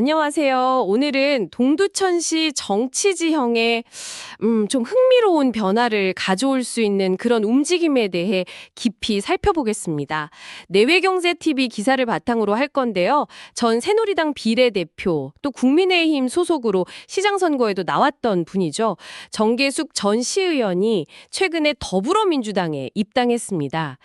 안녕하세요. 오늘은 동두천시 정치지형에 좀 흥미로운 변화를 가져올 수 있는 그런 움직임에 대해 깊이 살펴보겠습니다. 내외경제TV 기사를 바탕으로 할 건데요. 전 새누리당 비례대표, 또 국민의힘 소속으로 시장 선거에도 나왔던 분이죠. 정계숙 전 시의원이 최근에 더불어민주당에 입당했습니다.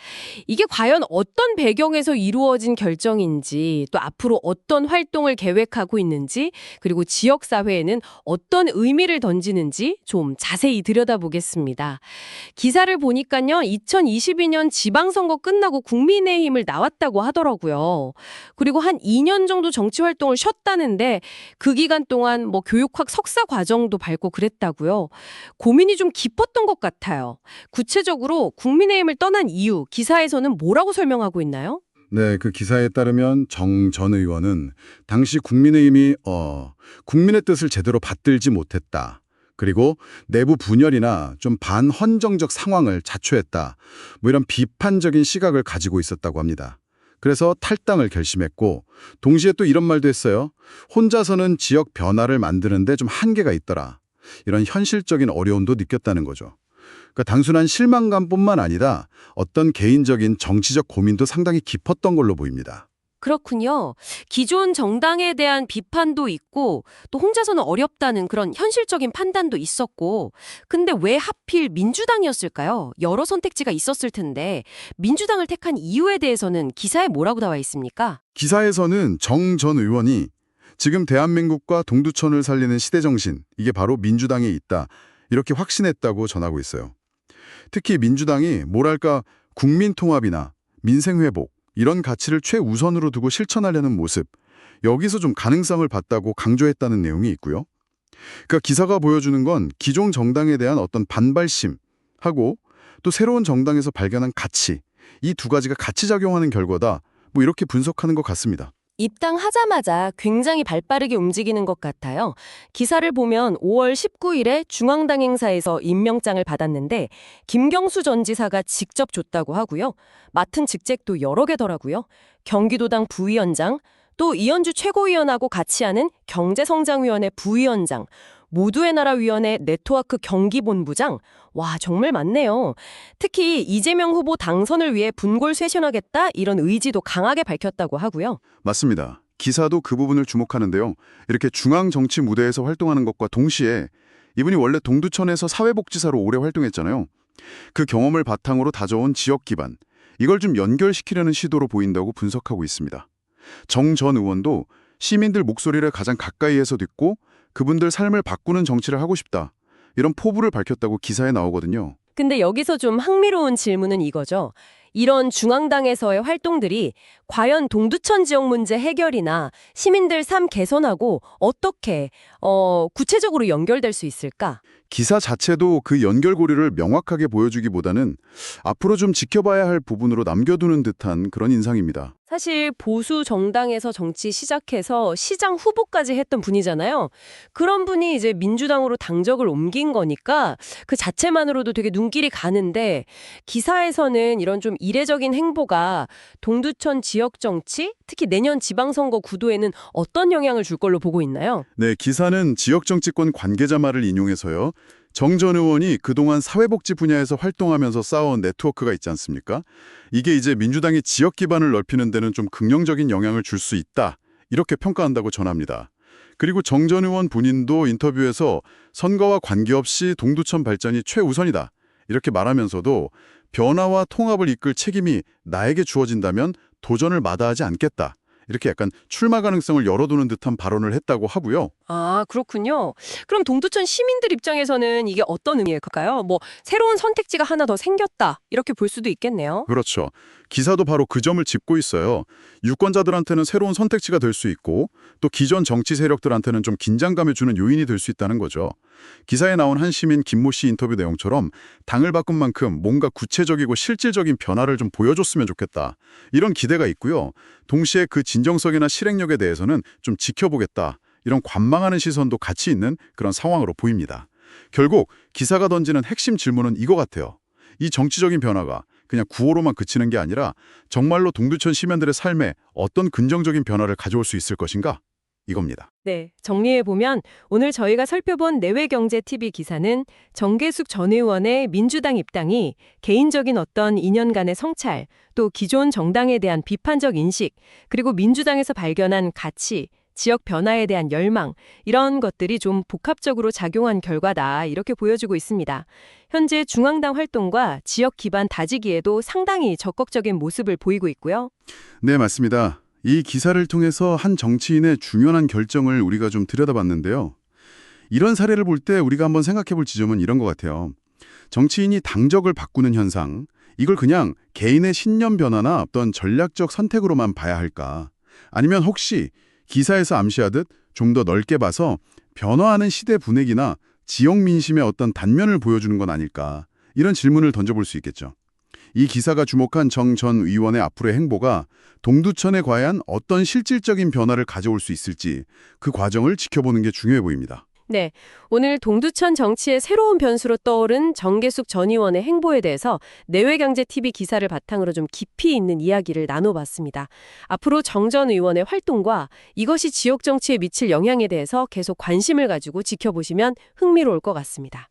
이게 과연 어떤 배경에서 이루어진 결정인지, 또 앞으로 어떤 활동을 계획하고 있는지, 그리고 지역사회에는 어떤 의미를 던지는지 좀 자세히 들여다보겠습니다. 기사를 보니까요, 2022년 지방선거 끝나고 국민의힘을 나왔다고 하더라고요. 그리고 한 2년 정도 정치활동을 쉬었다는데 그 기간 동안 뭐 교육학 석사 과정도 밟고 그랬다고요. 고민이 좀 깊었던 것 같아요. 구체적으로 국민의힘을 떠난 이유, 기사에서는 뭐라고 설명하고 있나요? 네, 그 기사에 따르면 정 전 의원은 당시 국민의힘이 국민의 뜻을 제대로 받들지 못했다. 그리고 내부 분열이나 좀 반헌정적 상황을 자초했다. 뭐 이런 비판적인 시각을 가지고 있었다고 합니다. 그래서 탈당을 결심했고 동시에 또 이런 말도 했어요. 혼자서는 지역 변화를 만드는데 좀 한계가 있더라. 이런 현실적인 어려움도 느꼈다는 거죠. 그러니까 단순한 실망감뿐만 아니라 어떤 개인적인 정치적 고민도 상당히 깊었던 걸로 보입니다. 그렇군요. 기존 정당에 대한 비판도 있고 또 혼자서는 어렵다는 그런 현실적인 판단도 있었고, 근데 왜 하필 민주당이었을까요? 여러 선택지가 있었을 텐데 민주당을 택한 이유에 대해서는 기사에 뭐라고 나와 있습니까? 기사에서는 정 전 의원이 지금 대한민국과 동두천을 살리는 시대정신, 이게 바로 민주당에 있다. 이렇게 확신했다고 전하고 있어요. 특히 민주당이 뭐랄까 국민통합이나 민생회복 이런 가치를 최우선으로 두고 실천하려는 모습, 여기서 좀 가능성을 봤다고 강조했다는 내용이 있고요. 그러니까 기사가 보여주는 건 기존 정당에 대한 어떤 반발심하고 또 새로운 정당에서 발견한 가치, 이 두 가지가 같이 작용하는 결과다. 뭐 이렇게 분석하는 것 같습니다. 입당하자마자 굉장히 발빠르게 움직이는 것 같아요. 기사를 보면 5월 19일에 중앙당 행사에서 임명장을 받았는데 김경수 전 지사가 직접 줬다고 하고요. 맡은 직책도 여러 개더라고요. 경기도당 부위원장, 또 이현주 최고위원하고 같이 하는 경제성장위원회 부위원장, 모두의 나라 위원회 네트워크 경기본부장, 와 정말 많네요. 특히 이재명 후보 당선을 위해 분골쇄신하겠다 이런 의지도 강하게 밝혔다고 하고요. 맞습니다. 기사도 그 부분을 주목하는데요. 이렇게 중앙 정치 무대에서 활동하는 것과 동시에 이분이 원래 동두천에서 사회복지사로 오래 활동했잖아요. 그 경험을 바탕으로 다져온 지역 기반, 이걸 좀 연결시키려는 시도로 보인다고 분석하고 있습니다. 정 전 의원도 시민들 목소리를 가장 가까이에서 듣고 그분들 삶을 바꾸는 정치를 하고 싶다. 이런 포부를 밝혔다고 기사에 나오거든요. 근데 여기서 좀 흥미로운 질문은 이거죠. 이런 중앙당에서의 활동들이 과연 동두천 지역 문제 해결이나 시민들 삶 개선하고 어떻게 구체적으로 연결될 수 있을까? 기사 자체도 그 연결고리를 명확하게 보여주기보다는 앞으로 좀 지켜봐야 할 부분으로 남겨두는 듯한 그런 인상입니다. 사실 보수 정당에서 정치 시작해서 시장 후보까지 했던 분이잖아요. 그런 분이 이제 민주당으로 당적을 옮긴 거니까 그 자체만으로도 되게 눈길이 가는데, 기사에서는 이런 좀 이례적인 행보가 동두천 지역 정치, 특히 내년 지방선거 구도에는 어떤 영향을 줄 걸로 보고 있나요? 네, 기사는 지역정치권 관계자 말을 인용해서요. 정 전 의원이 그동안 사회복지 분야에서 활동하면서 쌓아온 네트워크가 있지 않습니까? 이게 이제 민주당의 지역 기반을 넓히는 데는 좀 긍정적인 영향을 줄 수 있다. 이렇게 평가한다고 전합니다. 그리고 정 전 의원 본인도 인터뷰에서 선거와 관계없이 동두천 발전이 최우선이다. 이렇게 말하면서도 변화와 통합을 이끌 책임이 나에게 주어진다면 도전을 마다하지 않겠다. 이렇게 약간 출마 가능성을 열어두는 듯한 발언을 했다고 하고요. 아, 그렇군요. 그럼 동두천 시민들 입장에서는 이게 어떤 의미일까요? 뭐 새로운 선택지가 하나 더 생겼다, 이렇게 볼 수도 있겠네요. 그렇죠. 기사도 바로 그 점을 짚고 있어요. 유권자들한테는 새로운 선택지가 될 수 있고 또 기존 정치 세력들한테는 좀 긴장감을 주는 요인이 될 수 있다는 거죠. 기사에 나온 한 시민 김모 씨 인터뷰 내용처럼 당을 바꾼 만큼 뭔가 구체적이고 실질적인 변화를 좀 보여줬으면 좋겠다. 이런 기대가 있고요. 동시에 그 진정성이나 실행력에 대해서는 좀 지켜보겠다. 이런 관망하는 시선도 같이 있는 그런 상황으로 보입니다. 결국 기사가 던지는 핵심 질문은 이거 같아요. 이 정치적인 변화가 그냥 구호로만 그치는 게 아니라 정말로 동두천 시민들의 삶에 어떤 긍정적인 변화를 가져올 수 있을 것인가? 이겁니다. 네, 정리해보면 오늘 저희가 살펴본 내외경제TV 기사는 정계숙 전 의원의 민주당 입당이 개인적인 어떤 인연간의 성찰, 또 기존 정당에 대한 비판적 인식, 그리고 민주당에서 발견한 가치, 지역 변화에 대한 열망, 이런 것들이 좀 복합적으로 작용한 결과다, 이렇게 보여주고 있습니다. 현재 중앙당 활동과 지역 기반 다지기에도 상당히 적극적인 모습을 보이고 있고요. 네, 맞습니다. 이 기사를 통해서 한 정치인의 중요한 결정을 우리가 좀 들여다봤는데요. 이런 사례를 볼 때 우리가 한번 생각해 볼 지점은 이런 것 같아요. 정치인이 당적을 바꾸는 현상, 이걸 그냥 개인의 신념 변화나 어떤 전략적 선택으로만 봐야 할까? 아니면 혹시 기사에서 암시하듯 좀 더 넓게 봐서 변화하는 시대 분위기나 지역 민심의 어떤 단면을 보여주는 건 아닐까? 이런 질문을 던져볼 수 있겠죠. 이 기사가 주목한 정 전 의원의 앞으로의 행보가 동두천에 과연 어떤 실질적인 변화를 가져올 수 있을지 그 과정을 지켜보는 게 중요해 보입니다. 네, 오늘 동두천 정치의 새로운 변수로 떠오른 정계숙 전 의원의 행보에 대해서 내외경제TV 기사를 바탕으로 좀 깊이 있는 이야기를 나눠봤습니다. 앞으로 정 전 의원의 활동과 이것이 지역 정치에 미칠 영향에 대해서 계속 관심을 가지고 지켜보시면 흥미로울 것 같습니다.